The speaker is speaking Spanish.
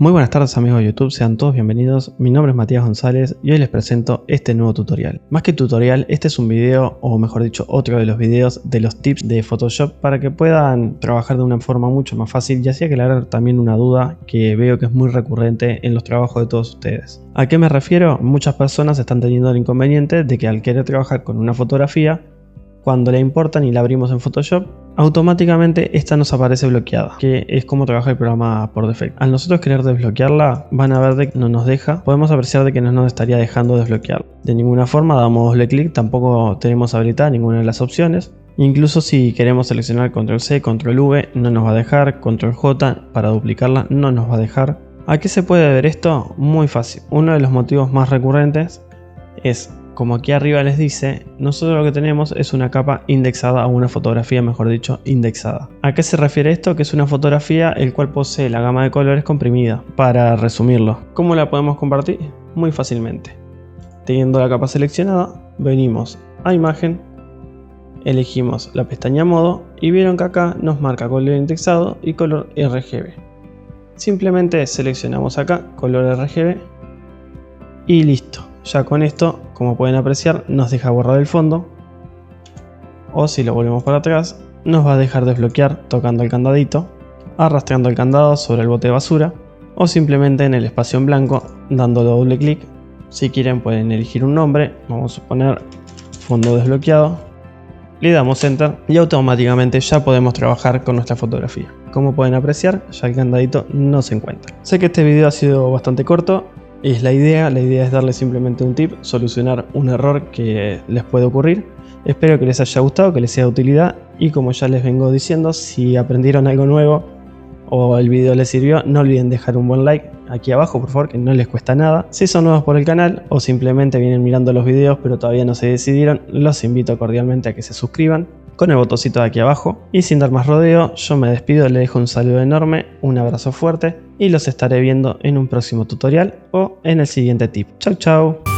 Muy buenas tardes amigos de YouTube, sean todos bienvenidos. Mi nombre es Matías González y hoy les presento este nuevo tutorial. Más que tutorial, este es un video, o mejor dicho, otro de los videos de los tips de Photoshop para que puedan trabajar de una forma mucho más fácil y así aclarar también una duda que veo que es muy recurrente en los trabajos de todos ustedes. ¿A qué me refiero? Muchas personas están teniendo el inconveniente de que al querer trabajar con una fotografía, cuando la importan y la abrimos en Photoshop, automáticamente esta nos aparece bloqueada, que es como trabaja el programa por defecto. Al nosotros querer desbloquearla, van a ver de que no nos deja. Podemos apreciar de que no nos estaría dejando desbloquearla. De ninguna forma damos doble clic, tampoco tenemos habilitada ninguna de las opciones. Incluso si queremos seleccionar Control C, Control V, no nos va a dejar. Control J para duplicarla no nos va a dejar. ¿A qué se puede ver esto? Muy fácil. Uno de los motivos más recurrentes es, como aquí arriba les dice, nosotros lo que tenemos es una capa indexada o una fotografía, mejor dicho, indexada. ¿A qué se refiere esto? Que es una fotografía el cual posee la gama de colores comprimida. Para resumirlo, ¿cómo la podemos compartir? Muy fácilmente. Teniendo la capa seleccionada, venimos a imagen, elegimos la pestaña modo y vieron que acá nos marca color indexado y color RGB. Simplemente seleccionamos acá color RGB y listo. Ya con esto, como pueden apreciar, nos deja borrar el fondo, o si lo volvemos para atrás, nos va a dejar desbloquear tocando el candadito, arrastrando el candado sobre el bote de basura, o simplemente en el espacio en blanco, dándole doble clic. Si quieren pueden elegir un nombre, vamos a poner fondo desbloqueado, le damos enter y automáticamente ya podemos trabajar con nuestra fotografía. Como pueden apreciar, ya el candadito no se encuentra. Sé que este video ha sido bastante corto. Es la idea es darles simplemente un tip, solucionar un error que les puede ocurrir. Espero que les haya gustado, que les sea de utilidad y como ya les vengo diciendo, si aprendieron algo nuevo o el video les sirvió, no olviden dejar un buen like aquí abajo por favor, que no les cuesta nada. Si son nuevos por el canal o simplemente vienen mirando los videos pero todavía no se decidieron, los invito cordialmente a que se suscriban con el botoncito de aquí abajo. Y sin dar más rodeo, yo me despido, les dejo un saludo enorme, un abrazo fuerte y los estaré viendo en un próximo tutorial o en el siguiente tip. Chau chau.